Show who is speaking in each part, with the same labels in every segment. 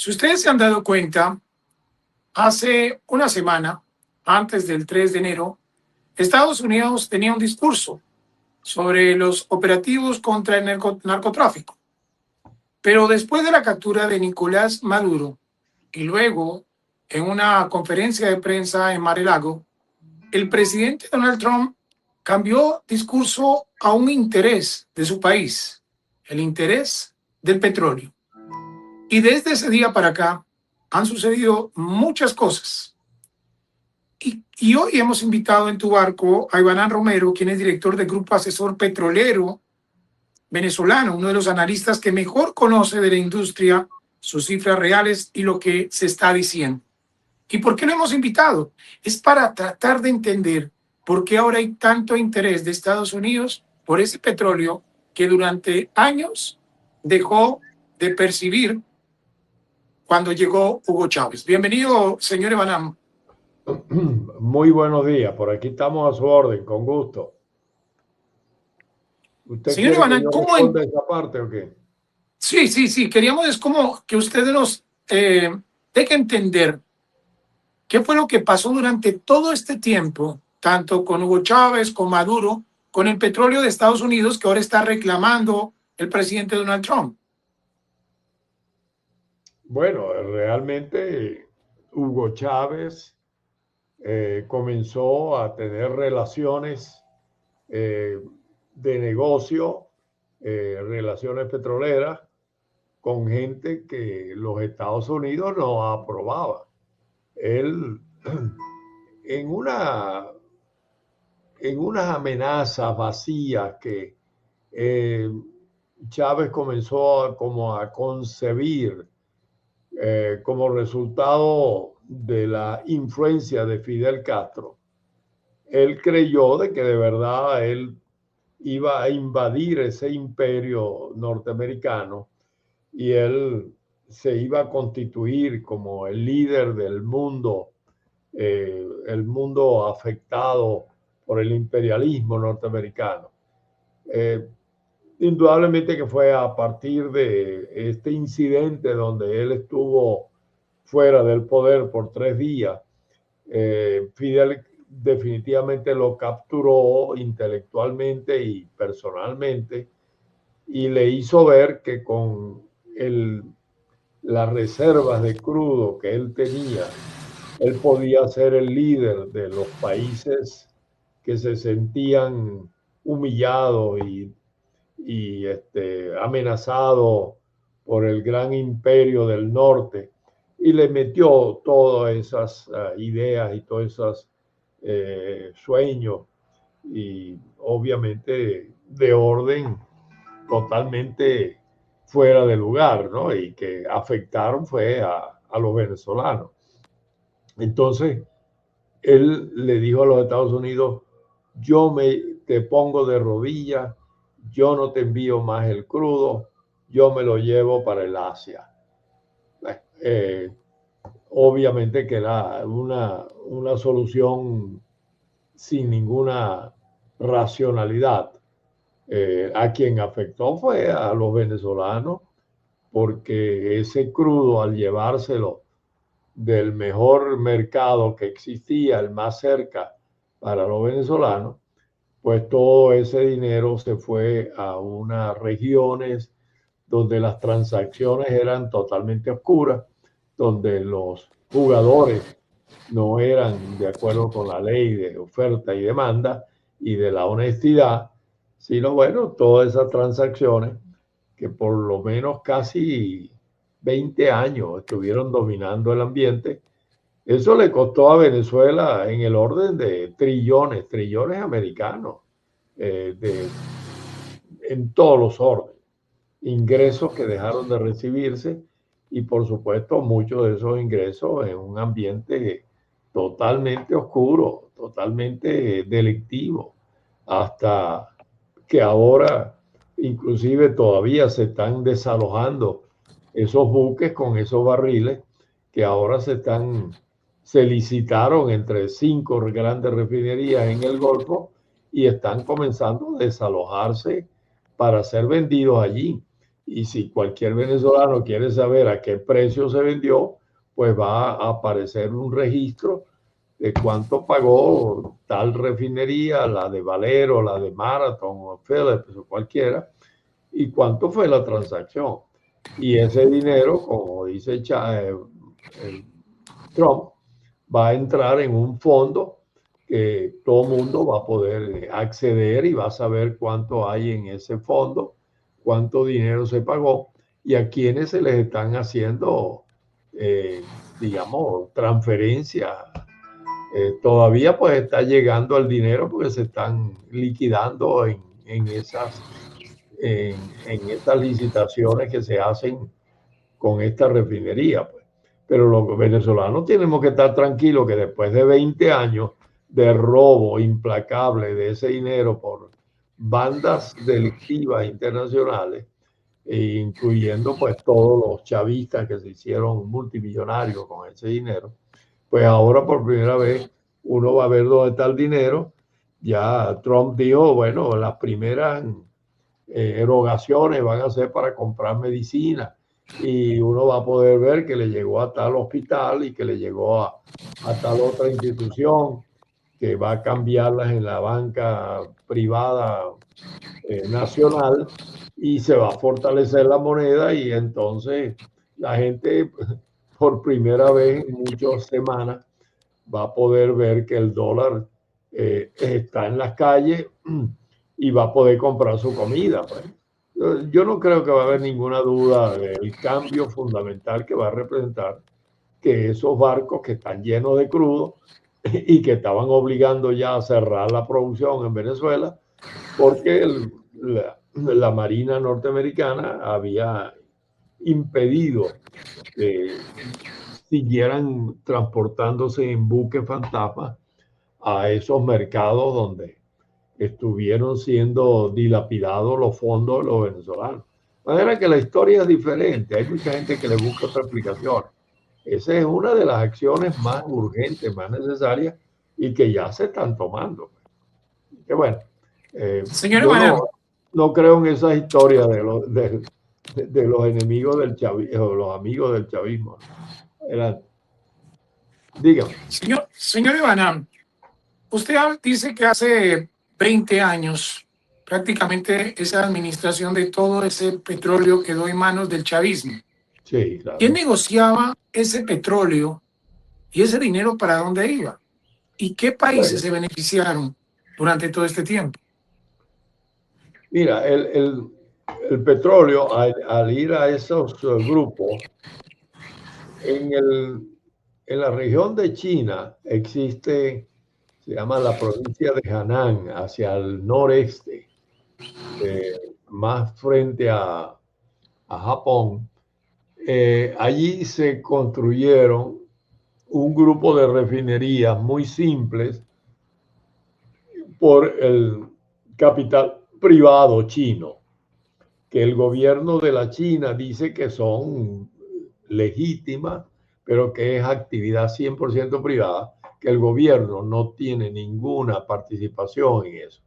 Speaker 1: Si ustedes se han dado cuenta, hace una semana, antes del 3 de enero, Estados Unidos tenía un discurso sobre los operativos contra el narcotráfico. Pero después de la captura de Nicolás Maduro y luego en una conferencia de prensa en Mar-a-Lago, el presidente Donald Trump cambió discurso a un interés de su país, el interés del petróleo. Y desde ese día para acá han sucedido muchas cosas. Y hoy hemos invitado en tu barco a Ivanán Romero, quien es director del Grupo Asesor Petrolero venezolano, uno de los analistas que mejor conoce de la industria, sus cifras reales y lo que se está diciendo. ¿Y por qué lo hemos invitado? Es para tratar de entender por qué ahora hay tanto interés de Estados Unidos por ese petróleo que durante años dejó de percibir cuando llegó Hugo Chávez. Bienvenido, señor Ivanán.
Speaker 2: Muy buenos días, por aquí estamos a su orden, con gusto. ¿Usted
Speaker 1: Señor
Speaker 2: quiere
Speaker 1: Ivanán,
Speaker 2: que yo
Speaker 1: ¿cómo
Speaker 2: responda esa parte o qué?
Speaker 1: Sí. Queríamos es como que usted nos deje entender qué fue lo que pasó durante todo este tiempo, tanto con Hugo Chávez, con Maduro, con el petróleo de Estados Unidos que ahora está reclamando el presidente Donald Trump.
Speaker 2: Bueno, realmente Hugo Chávez comenzó a tener relaciones de negocio, relaciones petroleras, con gente que los Estados Unidos no aprobaba. Él, en unas amenazas vacías que Chávez comenzó como a concebir como resultado de la influencia de Fidel Castro, él creyó de que de verdad él iba a invadir ese imperio norteamericano y él se iba a constituir como el líder del mundo, el mundo afectado por el imperialismo norteamericano. Indudablemente que fue a partir de este incidente donde él estuvo fuera del poder por 3 días. Fidel definitivamente lo capturó intelectualmente y personalmente y le hizo ver que con las reservas de crudo que él tenía, él podía ser el líder de los países que se sentían humillados y amenazado por el gran imperio del norte, y le metió todas esas ideas y todos esos sueños, y obviamente de orden totalmente fuera de lugar, ¿no? Y que afectaron fue a los venezolanos. Entonces, él le dijo a los Estados Unidos, te pongo de rodillas, yo no te envío más el crudo, yo me lo llevo para el Asia. Obviamente que era una solución sin ninguna racionalidad. A quien afectó fue a los venezolanos, porque ese crudo, al llevárselo del mejor mercado que existía, el más cerca para los venezolanos, pues todo ese dinero se fue a unas regiones donde las transacciones eran totalmente oscuras, donde los jugadores no eran de acuerdo con la ley de oferta y demanda y de la honestidad, sino bueno, todas esas transacciones que por lo menos casi 20 años estuvieron dominando el ambiente. Eso le costó a Venezuela en el orden de trillones americanos, en todos los órdenes, ingresos que dejaron de recibirse, y por supuesto muchos de esos ingresos en un ambiente totalmente oscuro, totalmente delictivo, hasta que ahora inclusive todavía se están desalojando esos buques con esos barriles que ahora se licitaron entre 5 grandes refinerías en el Golfo y están comenzando a desalojarse para ser vendidos allí. Y si cualquier venezolano quiere saber a qué precio se vendió, pues va a aparecer un registro de cuánto pagó tal refinería, la de Valero, la de Marathon o Phillips o cualquiera, y cuánto fue la transacción. Y ese dinero, como dice Trump, va a entrar en un fondo que todo mundo va a poder acceder y va a saber cuánto hay en ese fondo, cuánto dinero se pagó y a quiénes se les están haciendo, digamos, transferencias. Todavía pues está llegando el dinero porque se están liquidando en esas licitaciones que se hacen con esta refinería, pues. Pero los venezolanos tenemos que estar tranquilos que después de 20 años de robo implacable de ese dinero por bandas delictivas internacionales, incluyendo pues todos los chavistas que se hicieron multimillonarios con ese dinero, pues ahora por primera vez uno va a ver dónde está el dinero. Ya Trump dijo, bueno, las primeras erogaciones van a ser para comprar medicina y uno va a poder ver que le llegó a tal hospital y que le llegó a tal otra institución que va a cambiarlas en la banca privada nacional y se va a fortalecer la moneda y entonces la gente por primera vez en muchas semanas va a poder ver que el dólar está en las calles y va a poder comprar su comida. Pues. Yo no creo que va a haber ninguna duda del cambio fundamental que va a representar que esos barcos que están llenos de crudo y que estaban obligando ya a cerrar la producción en Venezuela porque la Marina norteamericana había impedido que siguieran transportándose en buques fantasmas a esos mercados donde estuvieron siendo dilapidados los fondos de los venezolanos. De manera que la historia es diferente, hay mucha gente que le busca otra explicación. Esa es una de las acciones más urgentes, más necesarias y que ya se están tomando. Que bueno,
Speaker 1: Señor
Speaker 2: yo
Speaker 1: Emanuel,
Speaker 2: no creo en esas historias de los enemigos del chavismo, los amigos del chavismo. Dígame.
Speaker 1: señor Emanuel, usted dice que hace 20 años prácticamente esa administración de todo ese petróleo quedó en manos del chavismo.
Speaker 2: Sí,
Speaker 1: ¿Quién
Speaker 2: claro.
Speaker 1: negociaba ese petróleo y ese dinero para dónde iba? ¿Y qué países
Speaker 2: Bueno,
Speaker 1: se beneficiaron durante todo este tiempo?
Speaker 2: mira, el petróleo, al ir a esos grupos, en, en la región de China existe, se llama la provincia de Henan, hacia el noreste, más frente a Japón. Allí se construyeron un grupo de refinerías muy simples por el capital privado chino, que el gobierno de la China dice que son legítimas, pero que es actividad 100% privada, que el gobierno no tiene ninguna participación en eso.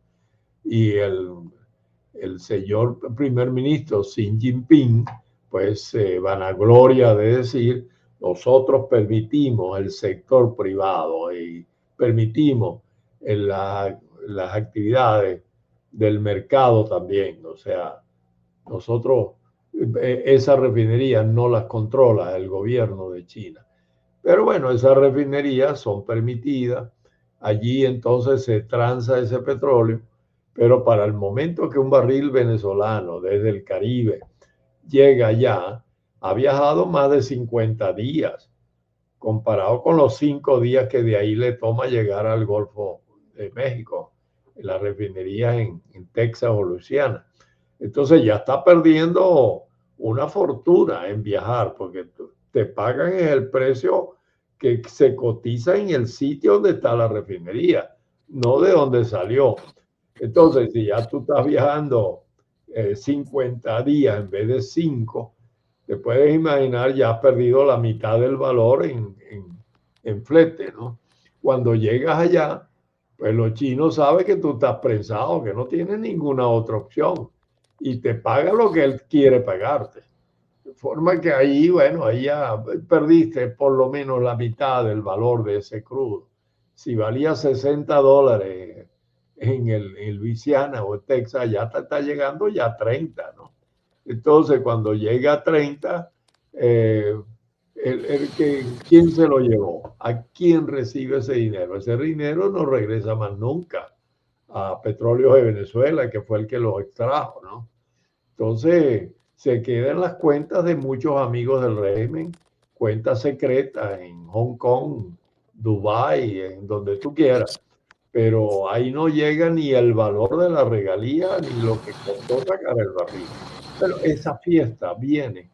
Speaker 2: Y el señor primer ministro Xi Jinping, pues se vanagloria de decir, nosotros permitimos el sector privado y permitimos las actividades del mercado también. O sea, nosotros esas refinerías no las controla el gobierno de China. Pero bueno, esas refinerías son permitidas. Allí entonces se transa ese petróleo, pero para el momento que un barril venezolano desde el Caribe llega allá, ha viajado más de 50 días, comparado con los 5 días que de ahí le toma llegar al Golfo de México, en las refinerías en Texas o Luisiana. Entonces ya está perdiendo una fortuna en viajar, porque te pagan el precio que se cotiza en el sitio donde está la refinería, no de donde salió. Entonces, si ya tú estás viajando 50 días en vez de 5, te puedes imaginar, ya has perdido la mitad del valor en flete, ¿no? Cuando llegas allá, pues los chinos saben que tú estás prensado, que no tienes ninguna otra opción y te paga lo que él quiere pagarte. De forma que ahí, bueno, ahí ya perdiste por lo menos la mitad del valor de ese crudo. Si valía $60 en el Luisiana o Texas, ya te está llegando ya a 30, ¿no? Entonces, cuando llega a 30, ¿quién se lo llevó? ¿A quién recibe ese dinero? Ese dinero no regresa más nunca a Petróleos de Venezuela, que fue el que lo extrajo, ¿no? Entonces, se quedan las cuentas de muchos amigos del régimen, cuentas secretas en Hong Kong, Dubái, en donde tú quieras, pero ahí no llega ni el valor de la regalía ni lo que costó sacar el barril. Pero esa fiesta viene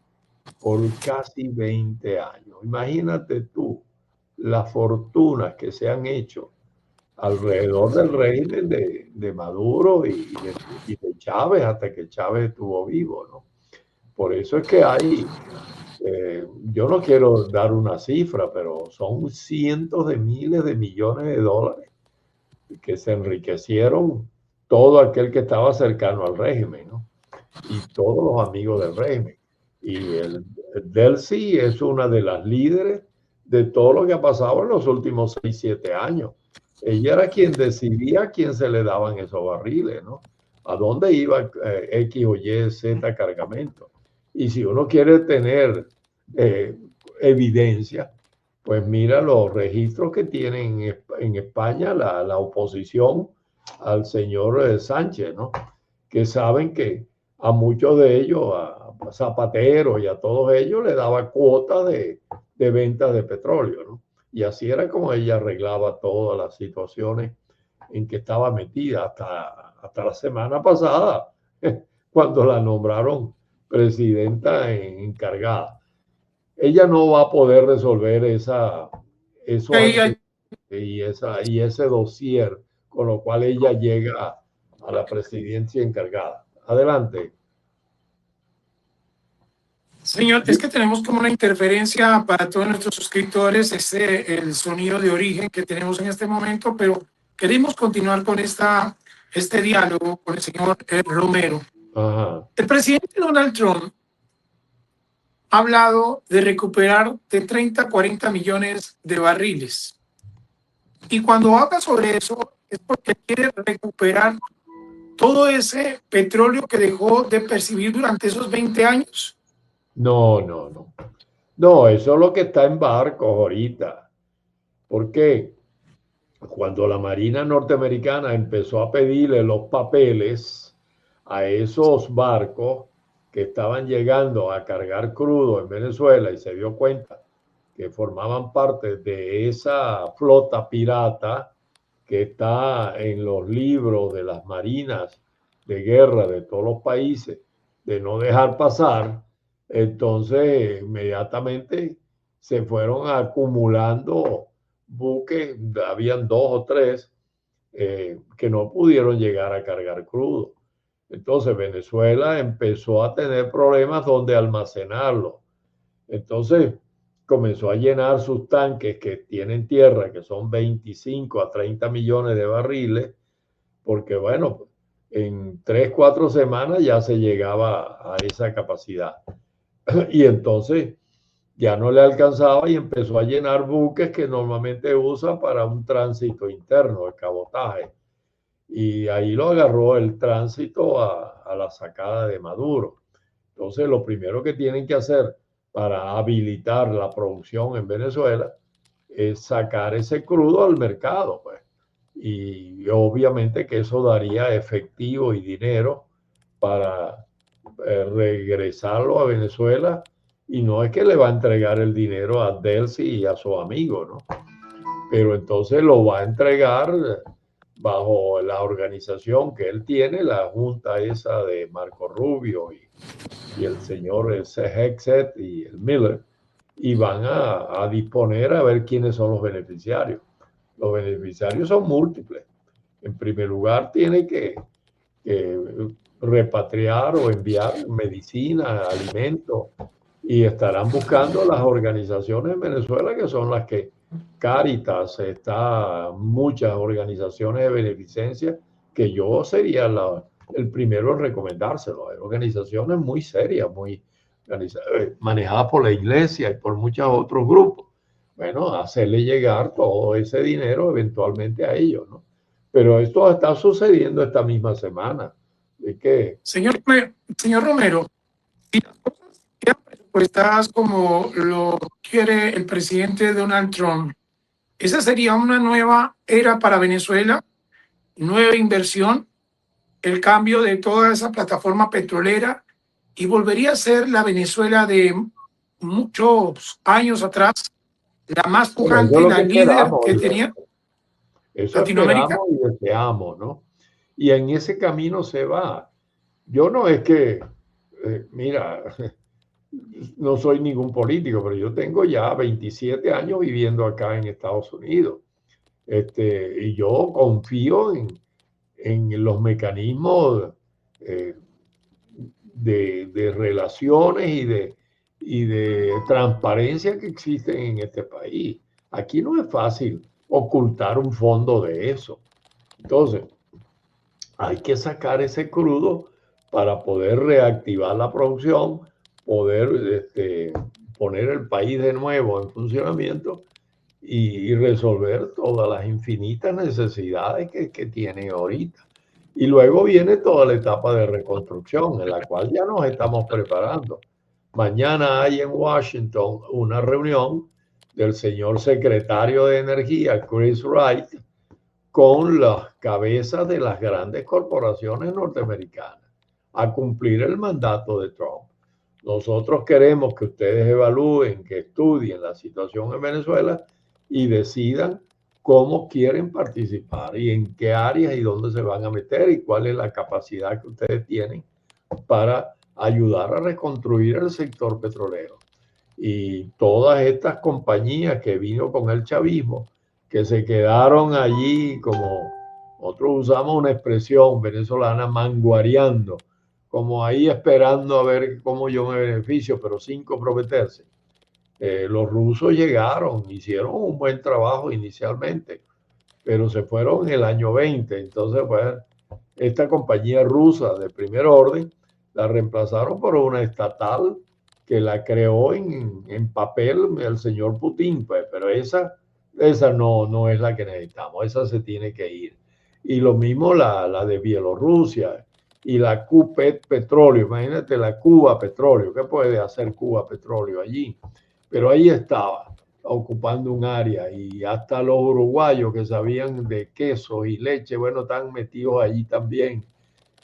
Speaker 2: por casi 20 años. Imagínate tú las fortunas que se han hecho alrededor del régimen de Maduro y de Chávez hasta que Chávez estuvo vivo, ¿no? Por eso es que hay, yo no quiero dar una cifra, pero son cientos de miles de millones de dólares que se enriquecieron todo aquel que estaba cercano al régimen, ¿no? Y todos los amigos del régimen. Y el Delcy es una de las líderes de todo lo que ha pasado en los últimos 6, 7 años. Ella era quien decidía a quién se le daban esos barriles, ¿no? A dónde iba X o Y, Z cargamento. Y si uno quiere tener evidencia, pues mira los registros que tienen en España la oposición al señor Sánchez, ¿no? Que saben que a muchos de ellos, a Zapatero y a todos ellos, le daba cuotas de venta de petróleo, ¿no? Y así era como ella arreglaba todas las situaciones en que estaba metida hasta la semana pasada, cuando la nombraron presidenta encargada. Ella no va a poder resolver esos y ese dossier, con lo cual ella llega a la presidencia encargada. Adelante.
Speaker 1: Señor, es que tenemos como una interferencia para todos nuestros suscriptores, el sonido de origen que tenemos en este momento, pero queremos continuar con este diálogo con el señor Romero.
Speaker 2: Ajá.
Speaker 1: El presidente Donald Trump ha hablado de recuperar de 30 a 40 millones de barriles. Y cuando habla sobre eso es porque quiere recuperar todo ese petróleo que dejó de percibir durante esos 20 años.
Speaker 2: No, no, no. No, eso es lo que está en barcos ahorita. ¿Por qué? Cuando la Marina norteamericana empezó a pedirle los papeles a esos barcos que estaban llegando a cargar crudo en Venezuela y se dio cuenta que formaban parte de esa flota pirata que está en los libros de las marinas de guerra de todos los países, de no dejar pasar, entonces inmediatamente se fueron acumulando buques, habían 2 o 3 que no pudieron llegar a cargar crudo. Entonces Venezuela empezó a tener problemas donde almacenarlo. Entonces comenzó a llenar sus tanques que tienen tierra, que son 25 a 30 millones de barriles, porque bueno, en 3, 4 semanas ya se llegaba a esa capacidad. Y entonces ya no le alcanzaba y empezó a llenar buques que normalmente usa para un tránsito interno, el cabotaje. Y ahí lo agarró el tránsito a la sacada de Maduro. Entonces, lo primero que tienen que hacer para habilitar la producción en Venezuela es sacar ese crudo al mercado, pues. Y obviamente que eso daría efectivo y dinero para regresarlo a Venezuela, y no es que le va a entregar el dinero a Delcy y a su amigo, ¿no? Pero entonces lo va a entregar bajo la organización que él tiene, la junta esa de Marco Rubio y el señor Hexet y el Miller, y van a disponer a ver quiénes son los beneficiarios. Los beneficiarios son múltiples. En primer lugar, tiene que repatriar o enviar medicina, alimentos, y estarán buscando las organizaciones en Venezuela que son las que Cáritas, está muchas organizaciones de beneficencia que yo sería el primero en recomendárselo. Hay organizaciones muy serias, muy manejadas por la iglesia y por muchos otros grupos. Bueno, hacerle llegar todo ese dinero eventualmente a ellos, ¿no? Pero esto está sucediendo esta misma semana. Es que,
Speaker 1: Señor Romero, si las cosas quedan presupuestadas como lo quiere el presidente Donald Trump, esa sería una nueva era para Venezuela, nueva inversión, el cambio de toda esa plataforma petrolera y volvería a ser la Venezuela de muchos años atrás, la más
Speaker 2: bueno, eso es
Speaker 1: pujante y
Speaker 2: lo
Speaker 1: la
Speaker 2: que
Speaker 1: líder
Speaker 2: esperamos,
Speaker 1: que tenía
Speaker 2: eso
Speaker 1: Latinoamérica.
Speaker 2: esperamos y deseamos, ¿no? Y en ese camino se va. Yo no es que, mira, no soy ningún político, pero yo tengo ya 27 años viviendo acá en Estados Unidos. Y yo confío en los mecanismos eh, de relaciones y de transparencia que existen en este país. Aquí no es fácil ocultar un fondo de eso. Entonces, hay que sacar ese crudo para poder reactivar la producción, poder poner el país de nuevo en funcionamiento y resolver todas las infinitas necesidades que tiene ahorita. Y luego viene toda la etapa de reconstrucción, en la cual ya nos estamos preparando. Mañana hay en Washington una reunión del señor secretario de Energía, Chris Wright, con las cabezas de las grandes corporaciones norteamericanas a cumplir el mandato de Trump. Nosotros queremos que ustedes evalúen, que estudien la situación en Venezuela y decidan cómo quieren participar y en qué áreas y dónde se van a meter y cuál es la capacidad que ustedes tienen para ayudar a reconstruir el sector petrolero. Y todas estas compañías que vino con el chavismo, que se quedaron allí, como nosotros usamos una expresión venezolana, manguareando, como ahí esperando a ver cómo yo me beneficio, pero sin comprometerse. Los rusos llegaron, hicieron un buen trabajo inicialmente, pero se fueron en el año 20. Entonces, pues, esta compañía rusa de primer orden la reemplazaron por una estatal que la creó en papel el señor Putin, pues, pero esa no es la que necesitamos, esa se tiene que ir. Y lo mismo la de Bielorrusia y la QPET Petróleo, imagínate la Cuba Petróleo, ¿qué puede hacer Cuba Petróleo allí? Pero ahí estaba, ocupando un área y hasta los uruguayos que sabían de queso y leche, bueno, están metidos allí también.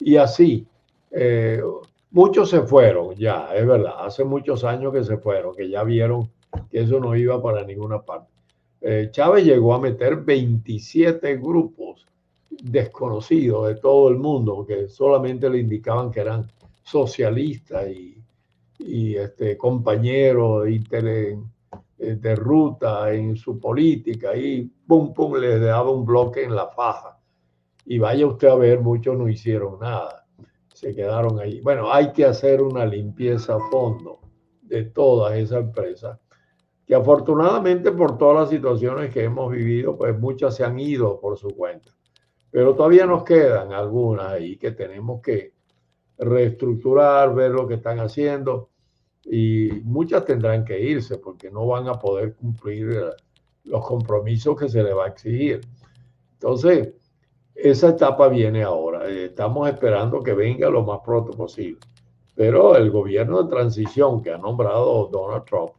Speaker 2: Y así, eh, muchos se fueron ya, es verdad, hace muchos años que se fueron, que ya vieron que eso no iba para ninguna parte. Chávez llegó a meter 27 grupos desconocidos de todo el mundo, que solamente le indicaban que eran socialistas y compañeros de ruta en su política y pum, pum, les daba un bloque en la faja. Y vaya usted a ver, muchos no hicieron nada, se quedaron ahí. Bueno, hay que hacer una limpieza a fondo de todas esas empresas, que afortunadamente por todas las situaciones que hemos vivido, pues muchas se han ido por su cuenta. Pero todavía nos quedan algunas ahí que tenemos que reestructurar, ver lo que están haciendo y muchas tendrán que irse porque no van a poder cumplir los compromisos que se les va a exigir. Entonces, esa etapa viene ahora. Estamos esperando que venga lo más pronto posible. Pero el gobierno de transición que ha nombrado Donald Trump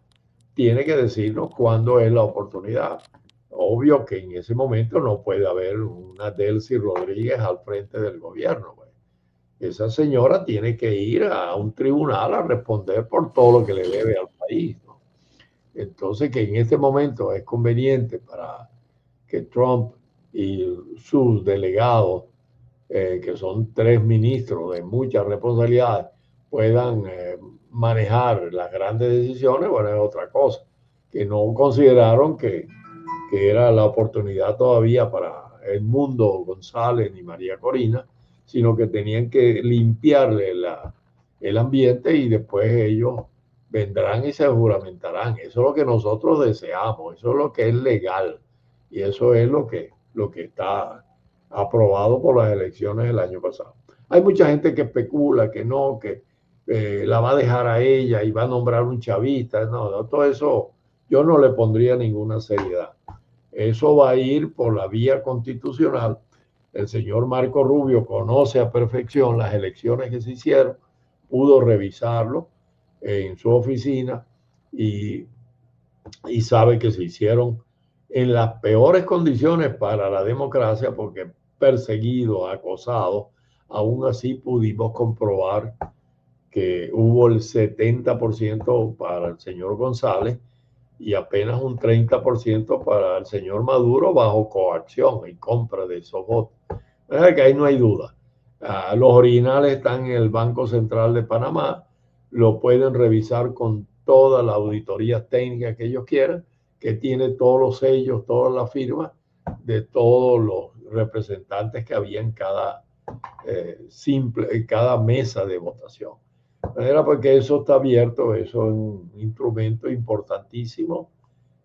Speaker 2: tiene que decirnos cuándo es la oportunidad. Obvio que en ese momento no puede haber una Delcy Rodríguez al frente del gobierno. Esa señora tiene que ir a un tribunal a responder por todo lo que le debe al país, ¿no? Entonces, que en este momento es conveniente para que Trump y sus delegados, que son 3 ministros de muchas responsabilidades, puedan manejar las grandes decisiones, bueno, es otra cosa, que no consideraron que era la oportunidad todavía para Edmundo González ni María Corina, sino que tenían que limpiarle el ambiente y después ellos vendrán y se juramentarán. Eso es lo que nosotros deseamos, eso es lo que es legal y eso es lo que está aprobado por las elecciones del año pasado. Hay mucha gente que especula que no, que la va a dejar a ella y va a nombrar un chavista. No, no, todo eso yo no le pondría ninguna seriedad. Eso va a ir por la vía constitucional. El señor Marco Rubio conoce a perfección las elecciones que se hicieron, pudo revisarlo en su oficina y sabe que se hicieron en las peores condiciones para la democracia, porque perseguidos, acosados, aún así pudimos comprobar que hubo el 70% para el señor González y apenas un 30% para el señor Maduro bajo coacción y compra de esos votos. Es que ahí no hay duda. Los originales están en el Banco Central de Panamá, lo pueden revisar con toda la auditoría técnica que ellos quieran, que tiene todos los sellos, todas las firmas de todos los representantes que había en cada en cada mesa de votación. De manera porque eso está abierto, eso es un instrumento importantísimo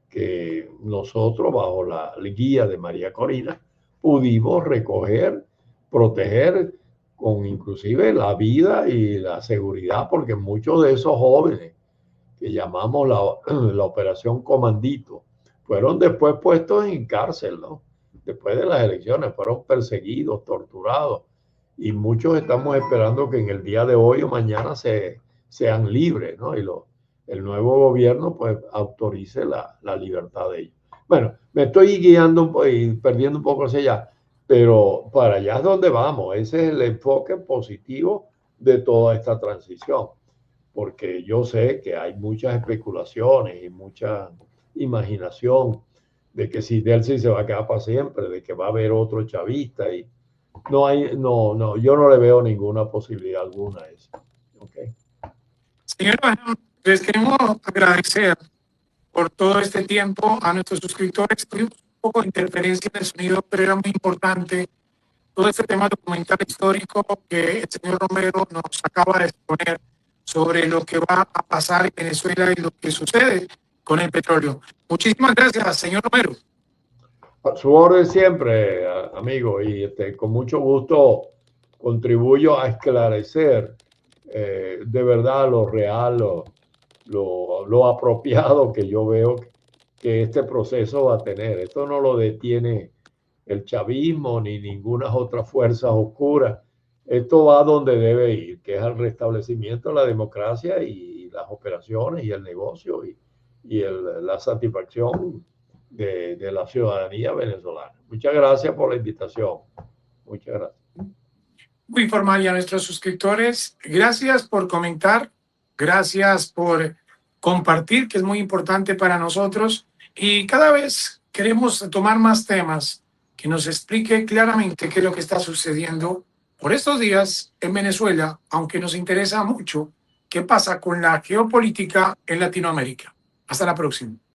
Speaker 2: que nosotros, bajo la guía de María Corina, pudimos recoger, proteger con inclusive la vida y la seguridad, porque muchos de esos jóvenes que llamamos la operación Comandito fueron después puestos en cárcel, ¿no? Después de las elecciones fueron perseguidos, torturados, y muchos estamos esperando que en el día de hoy o mañana sean libres, ¿no? Y el nuevo gobierno pues autorice la libertad de ellos. Bueno, me estoy guiando y perdiendo un poco hacia allá, pero para allá es donde vamos. Ese es el enfoque positivo de toda esta transición, porque yo sé que hay muchas especulaciones y mucha imaginación de que si Delcy se va a quedar para siempre, de que va a haber otro chavista, y no, yo no le veo ninguna posibilidad alguna a eso. Okay.
Speaker 1: Señor, les queremos agradecer por todo este tiempo a nuestros suscriptores. Tuvimos un poco de interferencia en el sonido, pero era muy importante todo este tema documental histórico que el señor Romero nos acaba de exponer sobre lo que va a pasar en Venezuela y lo que sucede con el petróleo. Muchísimas gracias, señor Romero.
Speaker 2: A su orden siempre, amigo, y con mucho gusto contribuyo a esclarecer de verdad lo real, lo apropiado que yo veo que este proceso va a tener. Esto no lo detiene el chavismo ni ninguna otra fuerza oscura. Esto va donde debe ir, que es al restablecimiento de la democracia y las operaciones y el negocio y la satisfacción de la ciudadanía venezolana. Muchas gracias por la invitación. Muchas gracias.
Speaker 1: Muy formal, y a nuestros suscriptores, gracias por comentar, gracias por compartir, que es muy importante para nosotros, y cada vez queremos tomar más temas que nos explique claramente qué es lo que está sucediendo por estos días en Venezuela, aunque nos interesa mucho qué pasa con la geopolítica en Latinoamérica. Hasta la próxima.